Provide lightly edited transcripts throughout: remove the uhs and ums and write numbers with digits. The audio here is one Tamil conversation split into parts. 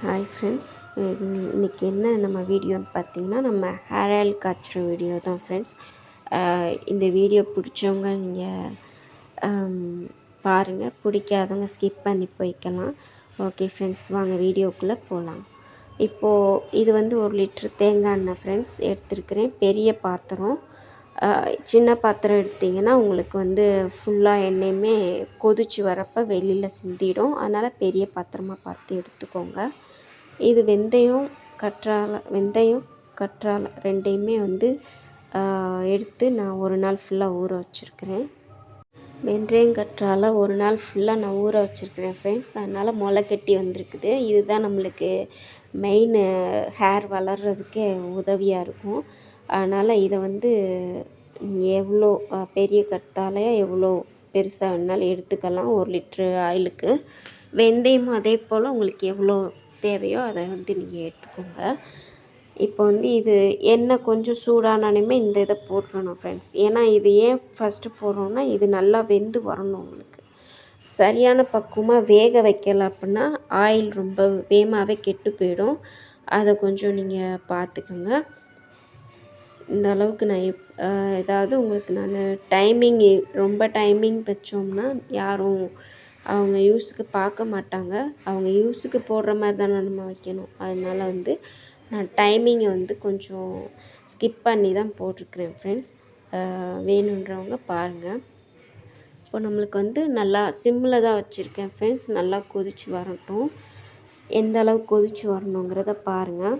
ஹாய் ஃப்ரெண்ட்ஸ், இன்றைக்கி என்ன நம்ம வீடியோன்னு பார்த்தீங்கன்னா, நம்ம ஹேர் ஆயில் காய்ச்சுற வீடியோ தான் ஃப்ரெண்ட்ஸ். இந்த வீடியோ பிடிச்சவங்க நீங்கள் பாருங்கள், பிடிக்காதவங்க ஸ்கிப் பண்ணி போய்க்கலாம். ஓகே ஃப்ரெண்ட்ஸ், வாங்க வீடியோக்குள்ளே போகலாம். இப்போது இது வந்து 1 லிட்ரு தேங்காய் எண்ணெய் ஃப்ரெண்ட்ஸ் எடுத்துருக்கிறேன். பெரிய பாத்திரம். சின்ன பாத்திரம் எடுத்திங்கன்னா உங்களுக்கு வந்து ஃபுல்லாக எண்ணெயுமே கொதித்து வரப்போ வெளியில் சிந்திடும். அதனால் பெரிய பாத்திரமாக பார்த்து எடுத்துக்கோங்க. இது வெந்தயம் கற்றாழை ரெண்டையுமே வந்து எடுத்து நான் ஒரு நாள் ஃபுல்லாக ஊற வச்சுருக்கிறேன். வெந்தயம் கற்றாழை ஒரு நாள் ஃபுல்லாக நான் ஊற வச்சுருக்கிறேன் ஃப்ரெண்ட்ஸ். அதனால் முளை கட்டி வந்திருக்குது. இதுதான் நம்மளுக்கு மெயின் ஹேர் வளர்கிறதுக்கே உதவியாக இருக்கும். அதனால் இதை வந்து எவ்வளோ பெரிய கற்றாழையாக எவ்வளோ பெருசாக வேணாலும் எடுத்துக்கலாம் 1 லிட்ரு ஆயிலுக்கு. வெந்தயமும் அதே போல் உங்களுக்கு எவ்வளோ தேவையோ அதை வந்து நீங்கள் எடுத்துக்கோங்க. இப்போ வந்து இது எண்ணெய் கொஞ்சம் சூடானாலுமே இந்த இதை போட்டுறணும் ஃப்ரெண்ட்ஸ். ஏன்னா இது ஏன் ஃபஸ்ட்டு போடுறோன்னா, இது நல்லா வெந்து வரணும். உங்களுக்கு சரியான பக்குவமாக வேக வைக்கல அப்படின்னா ஆயில் ரொம்ப வேகமாகவே கெட்டு போயிடும். அதை கொஞ்சம் நீங்கள் பார்த்துக்குங்க. இந்த அளவுக்கு நான் ஏதாவது உங்களுக்கு நான் ரொம்ப டைமிங் வச்சோம்னா யாரும் அவங்க யூஸுக்கு பார்க்க மாட்டாங்க. அவங்க யூஸுக்கு போடுற மாதிரி தானே நம்ம வைக்கணும். அதனால் வந்து நான் டைமிங்கை வந்து கொஞ்சம் ஸ்கிப் பண்ணி தான் போட்டிருக்கிறேன் ஃப்ரெண்ட்ஸ். வேணுன்றவங்க பாருங்கள். இப்போ நம்மளுக்கு வந்து நல்லா சிம்மில் தான் வச்சுருக்கேன் ஃப்ரெண்ட்ஸ். நல்லா கொதித்து வரட்டும். எந்த அளவுக்கு கொதித்து வரணுங்கிறத பாருங்கள்.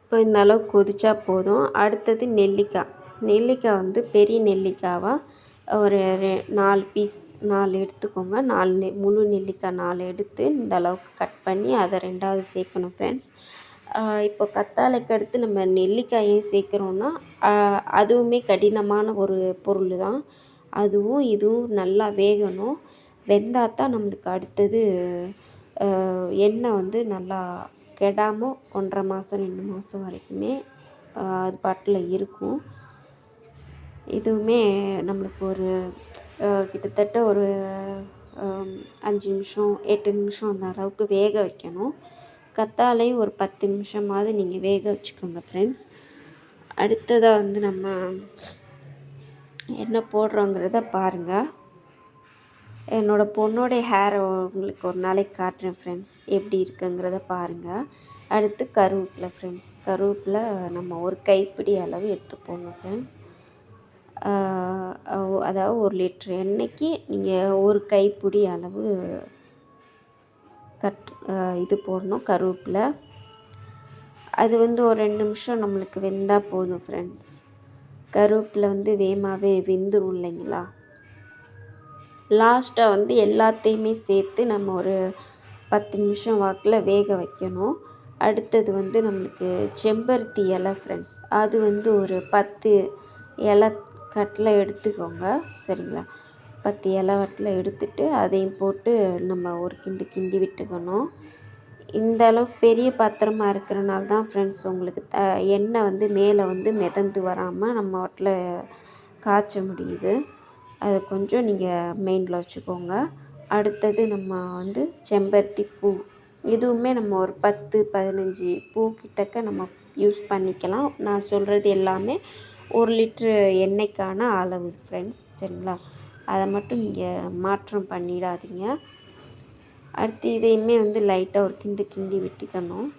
இப்போ இந்த அளவுக்கு கொதிச்சா போதும். அடுத்தது நெல்லிக்காய் வந்து பெரிய நெல்லிக்காவாக ஒரு 4 எடுத்துக்கோங்க. முழு நெல்லிக்காய் 4 எடுத்து இந்த அளவுக்கு கட் பண்ணி அதை 2வது சேர்க்கணும் ஃப்ரெண்ட்ஸ். இப்போ கத்தாழைக்கு அடுத்து நம்ம நெல்லிக்காயும் சேர்க்குறோன்னா அதுவுமே கடினமான ஒரு பொருள் தான். இதுவும் நல்லா வேகணும். வெந்தாத்தான் நம்மளுக்கு அடுத்தது எண்ணெய் வந்து நல்லா கெடாமல் 1.5 மாதம் 2 மாதம் வரைக்குமே அது பாட்டில் இருக்கும். இதுவுமே நம்மளுக்கு ஒரு கிட்டத்தட்ட ஒரு 5 நிமிஷம் 8 நிமிஷம் அந்த அளவுக்கு வேக வைக்கணும். கத்தாழையும் ஒரு 10 நிமிஷமாவது நீங்கள் வேக வச்சுக்கோங்க ஃப்ரெண்ட்ஸ். அடுத்ததாக வந்து நம்ம என்ன போடுறோங்கிறத பாருங்கள். என்னோடய பொண்ணோடைய ஹேரை உங்களுக்கு ஒரு நாளைக்கு காட்டுறேன் ஃப்ரெண்ட்ஸ், எப்படி இருக்குங்கிறத பாருங்கள். அடுத்து கருவேப்பிலை ஃப்ரெண்ட்ஸ். கருவேப்பிலை நம்ம ஒரு கைப்பிடி அளவு எடுத்து போடணும் ஃப்ரெண்ட்ஸ். அதாவது 1 லிட்ரு எண்ணெய்க்கு நீங்கள் ஒரு கைப்பிடி அளவு இது போடணும் கருவேப்பிலை. அது வந்து ஒரு 2 நிமிஷம் நம்மளுக்கு வெந்தால் போதும் ஃப்ரெண்ட்ஸ். கருவேப்பிலை வந்து வேகமாகவே வெந்துடும் இல்லைங்களா. லாஸ்ட்டாக வந்து எல்லாத்தையுமே சேர்த்து நம்ம ஒரு 10 நிமிஷம் வாக்கில் வேக வைக்கணும். அடுத்தது வந்து நம்மளுக்கு செம்பருத்தி இலை ஃப்ரெண்ட்ஸ். அது வந்து ஒரு 10 இலை கட்டில் எடுத்துக்கோங்க சரிங்களா. 10 இலை வட்டில் எடுத்துட்டு அதையும் போட்டு நம்ம ஒரு கிண்டி விட்டுக்கணும். இந்த அளவுக்கு பெரிய பாத்திரமாக இருக்கிறனால தான் ஃப்ரெண்ட்ஸ் உங்களுக்கு எண்ணெய் வந்து மேலே வந்து மிதந்து வராமல் நம்ம வட்டில் காய்ச்ச முடியுது. அதை கொஞ்சம் நீங்கள் மெயினில் வச்சுக்கோங்க. அடுத்தது நம்ம வந்து செம்பருத்தி பூ. இதுவுமே நம்ம ஒரு 10-15 பூ கிட்டக்க நம்ம யூஸ் பண்ணிக்கலாம். நான் சொல்கிறது எல்லாமே 1 லிட்ரு எண்ணெய்க்கான அளவு ஃப்ரெண்ட்ஸ் சரிங்களா. அதை மட்டும் நீங்கள் மாற்றம் பண்ணிடாதீங்க. அடுத்து இதையுமே வந்து லைட்டாக ஒரு கிண்டி விட்டுக்கணும்.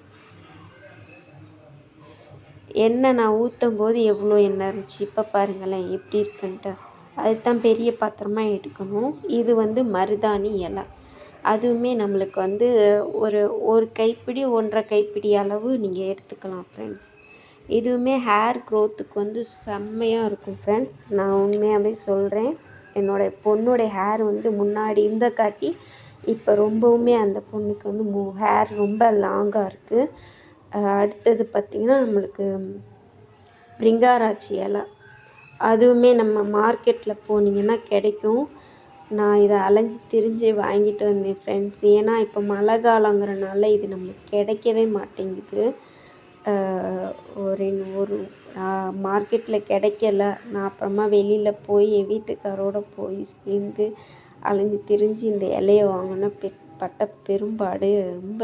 எண்ணெய் நான் ஊற்றும் போது எவ்வளோ எண்ணெய் இருந்துச்சு, இப்போ பாருங்களேன் எப்படி இருக்குன்ட்டு. அதுதான் பெரிய பாத்திரமாக எடுக்கணும். இது வந்து மருதாணி இலை. அதுவுமே நம்மளுக்கு வந்து ஒரு கைப்பிடி 1.5 கைப்பிடி அளவு நீங்கள் எடுத்துக்கலாம் ஃப்ரெண்ட்ஸ். இதுவுமே ஹேர் க்ரோத்துக்கு வந்து செம்மையாக இருக்கும் ஃப்ரெண்ட்ஸ். நான் உண்மையாகவே சொல்கிறேன். என்னோடய பொண்ணுடைய ஹேர் வந்து முன்னாடி இருந்த காட்டி இப்போ ரொம்பவுமே அந்த பொண்ணுக்கு வந்து ஹேர் ரொம்ப லாங்காக இருக்குது. அடுத்தது பார்த்திங்கன்னா நம்மளுக்கு பிரிங்காராச்சி இலை. அதுவுமே நம்ம மார்க்கெட்டில் போனீங்கன்னா கிடைக்கும். நான் இதை அலைஞ்சி திரிஞ்சு வாங்கிட்டு வந்தேன் ஃப்ரெண்ட்ஸ். ஏன்னா இப்போ மழை காலங்கிறனால இது நம்மளுக்கு கிடைக்கவே மாட்டேங்குது. ஒரு மார்க்கெட்டில் கிடைக்கல. நான் அப்புறமா வெளியில் போய் என் வீட்டுக்காரோடு போய் சேர்ந்து அலைஞ்சி திரிஞ்சு இந்த இலையை வாங்கினேன். பட்ட பெரும்பாடு ரொம்ப.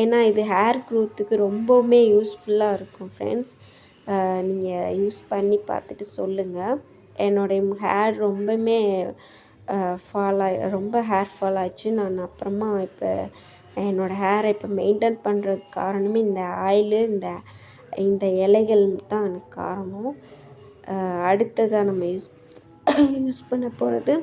ஏன்னா இது ஹேர் க்ரோத்துக்கு ரொம்பவுமே யூஸ்ஃபுல்லாக இருக்கும் ஃப்ரெண்ட்ஸ். நீங்கள் யூஸ் பண்ணி பார்த்துட்டு சொல்லுங்கள். என்னுடைய ஹேர் ரொம்பவுமே ரொம்ப ஹேர் ஃபால் ஆச்சு. நான் அப்புறமா இப்போ என்னோடய ஹேரை இப்போ மெயின்டைன் பண்ணுறதுக்கு காரணமே இந்த ஆயிலு, இந்த இலைகள் தான் எனக்கு காரணம். அடுத்ததாக நம்ம யூஸ் பண்ண போகிறது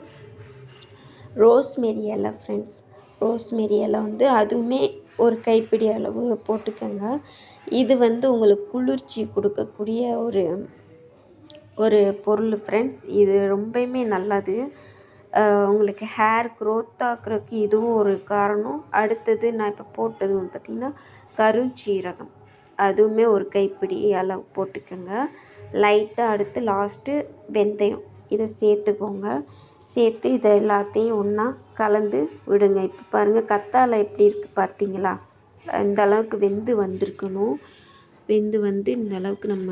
ரோஸ்மெரி இலை ஃப்ரெண்ட்ஸ். ரோஸ்மெரி இலை வந்து அதுவுமே ஒரு கைப்பிடி அளவு போட்டுக்கோங்க. இது வந்து உங்களுக்கு குளிர்ச்சி கொடுக்கக்கூடிய ஒரு பொருள் ஃப்ரெண்ட்ஸ். இது ரொம்பவுமே நல்லது. உங்களுக்கு ஹேர் க்ரோத் ஆக்குறதுக்கு இதுவும் ஒரு காரணம். அடுத்தது நான் இப்போ போட்டது வந்து பார்த்திங்கன்னா கருஞ்சீரகம், அதுவுமே ஒரு கைப்பிடி அளவு போட்டுக்கோங்க. லைட்டாக அடுத்து லாஸ்ட்டு வெந்தயம், இதை சேர்த்துக்கோங்க. சேர்த்து இதை எல்லாத்தையும் ஒன்றா கலந்து விடுங்க. இப்போ பாருங்கள் கத்தாழை எப்படி இருக்குது பார்த்தீங்களா? இந்த அளவுக்கு வெந்து வந்திருக்கணும். வெந்து வந்து இந்த அளவுக்கு நம்ம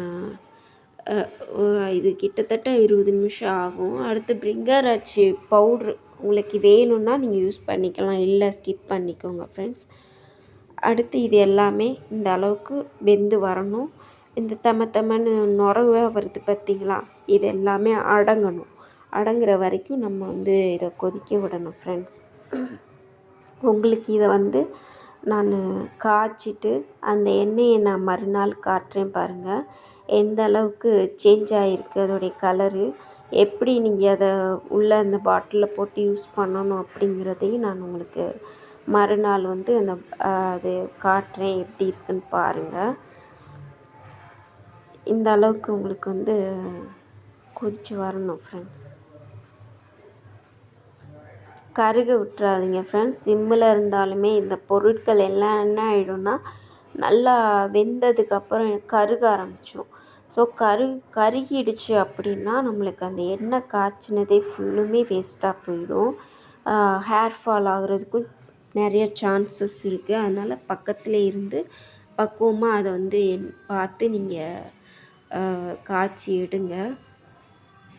இது கிட்டத்தட்ட 20 நிமிஷம் ஆகும். அடுத்து பிரிங்கராட்சி பவுட்ரு உங்களுக்கு வேணும்னா நீங்கள் யூஸ் பண்ணிக்கலாம், இல்லை ஸ்கிப் பண்ணிக்கோங்க ஃப்ரெண்ட்ஸ். அடுத்து இது எல்லாமே இந்த அளவுக்கு வெந்து வரணும். இந்த தமன்னு நுரவாக வருது பார்த்திங்களா? இது எல்லாமே அடங்கணும். அடங்குற வரைக்கும் நம்ம வந்து இதை கொதிக்க விடணும் ஃப்ரெண்ட்ஸ். உங்களுக்கு இதை வந்து நான் காய்ச்சிட்டு அந்த எண்ணெயை நான் மறுநாள் காட்டுறேன் பாருங்கள். எந்த அளவுக்கு சேஞ்ச் ஆகிருக்கு அதோடைய கலரு, எப்படி நீங்கள் அதை உள்ளே அந்த பாட்டிலில் போட்டு யூஸ் பண்ணணும் அப்படிங்கிறதையும் நான் உங்களுக்கு மறுநாள் வந்து அது காட்டுறேன், எப்படி இருக்குன்னு பாருங்கள். இந்த அளவுக்கு உங்களுக்கு வந்து கொதித்து வரணும் ஃப்ரெண்ட்ஸ். கருக விட்டுறாதீங்க ஃப்ரெண்ட்ஸ். சிம்மில் இருந்தாலுமே இந்த பொருட்கள் எல்லாம் என்ன ஆகிடும்னா நல்லா வெந்ததுக்கப்புறம் கருக ஆரம்பிச்சிடும். ஸோ கருகிடுச்சு அப்படின்னா நம்மளுக்கு அந்த எண்ணெய் காய்ச்சினதே ஃபுல்லுமே வேஸ்ட்டாக போயிடும். ஹேர் ஃபால் ஆகுறதுக்கும் நிறைய சான்சஸ் இருக்குது. அதனால் பக்கத்தில் இருந்து பக்குவமாக அதை வந்து பார்த்து நீங்கள் காய்ச்சி எடுங்க.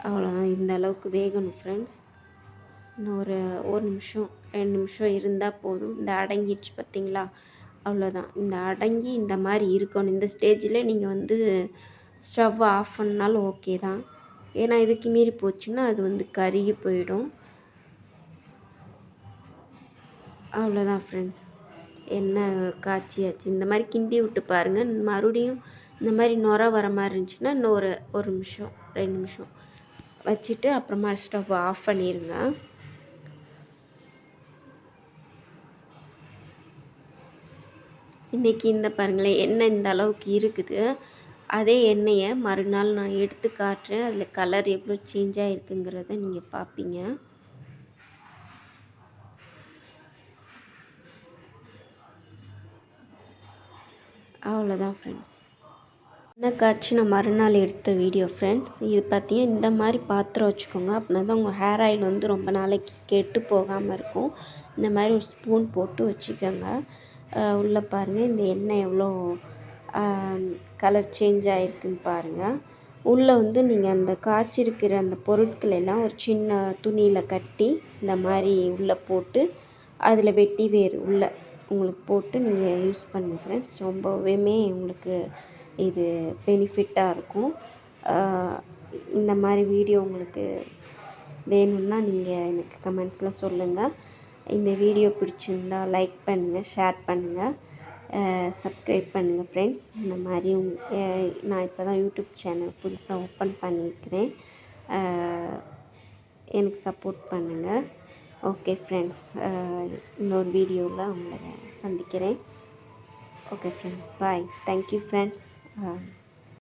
அவ்வளோதான். இந்த அளவுக்கு வேகணும் ஃப்ரெண்ட்ஸ். இன்னும் ஒரு நிமிஷம் 2 நிமிஷம் இருந்தால் போதும். இந்த அடங்கிடுச்சு பார்த்திங்களா? அவ்வளோதான். இந்த அடங்கி இந்த மாதிரி இருக்கணும். இந்த ஸ்டேஜில் நீங்கள் வந்து ஸ்டவ் ஆஃப் பண்ணாலும் ஓகே தான். ஏன்னா இதுக்கு மீறி போச்சுன்னா அது வந்து கருகி போயிடும். அவ்வளோதான் ஃப்ரெண்ட்ஸ். எண்ணெய் காய்ச்சியாச்சு. இந்த மாதிரி கிண்டி விட்டு பாருங்கள். மறுபடியும் இந்த மாதிரி நுர வர மாதிரி இருந்துச்சுன்னா இன்னும் ஒரு நிமிஷம் 2 நிமிஷம் வச்சுட்டு அப்புறமா ஸ்டவ் ஆஃப் பண்ணிடுங்க. இன்றைக்கி இந்த பாருங்களேன் எண்ணெய் இந்த அளவுக்கு இருக்குது. அதே எண்ணெயை மறுநாள் நான் எடுத்து காட்டுறேன். அதில் கலர் எவ்வளோ சேஞ்ச் ஆகிருக்குங்கிறத நீங்கள் பார்ப்பீங்க. அவ்வளோதான் ஃப்ரெண்ட்ஸ். எண்ணெய் காய்ச்சி நான் மறுநாள் எடுத்த வீடியோ ஃப்ரெண்ட்ஸ். இது பார்த்தீங்கன்னா இந்த மாதிரி பாத்திரம் வச்சுக்கோங்க. அப்படின்னா தான் உங்கள் ஹேர் ஆயில் வந்து ரொம்ப நாளைக்கு கெட்டு போகாமல் இருக்கும். இந்த மாதிரி ஒரு ஸ்பூன் போட்டு வச்சுக்கோங்க. உள்ளே பாருங்கள் இந்த எண்ணெய் எவ்வளோ கலர் சேஞ்ச் ஆகிருக்குன்னு பாருங்கள். உள்ளே வந்து நீங்கள் அந்த காய்ச்சிருக்கிற அந்த பொருட்கள் எல்லாம் ஒரு சின்ன துணியில் கட்டி இந்த மாதிரி உள்ளே போட்டு அதில் வெட்டி வேறு உள்ளே உங்களுக்கு போட்டு நீங்கள் யூஸ் பண்ணுங்க ஃப்ரெண்ட்ஸ். ரொம்பவுமே உங்களுக்கு இது பெனிஃபிட்டாக இருக்கும். இந்த மாதிரி வீடியோ உங்களுக்கு வேணும்னா நீங்கள் எனக்கு கமெண்ட்ஸில் சொல்லுங்கள். இந்த வீடியோ பிடிச்சிருந்தா லைக் பண்ணுங்கள், ஷேர் பண்ணுங்கள், சப்ஸ்கிரைப் பண்ணுங்கள் ஃப்ரெண்ட்ஸ். இந்த மாதிரி நான் இப்போ தான் யூடியூப் சேனல் புதுசாக ஓப்பன் பண்ணியிருக்கிறேன். எனக்கு சப்போர்ட் பண்ணுங்கள். ஓகே ஃப்ரெண்ட்ஸ், இன்னொரு வீடியோவில் உங்களை சந்திக்கிறேன். Okay friends, bye. Thank you friends.